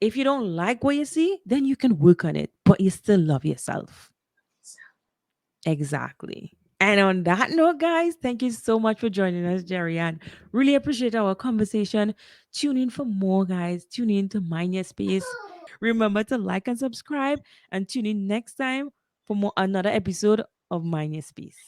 If you don't like what you see, then you can work on it, but you still love yourself. Exactly. And on that note, guys, thank you so much for joining us, Jerry. And really appreciate our conversation. Tune in for more, guys. Tune in to Mind Your Space. Remember to like and subscribe, and tune in next time for more another episode of Mind Your Space.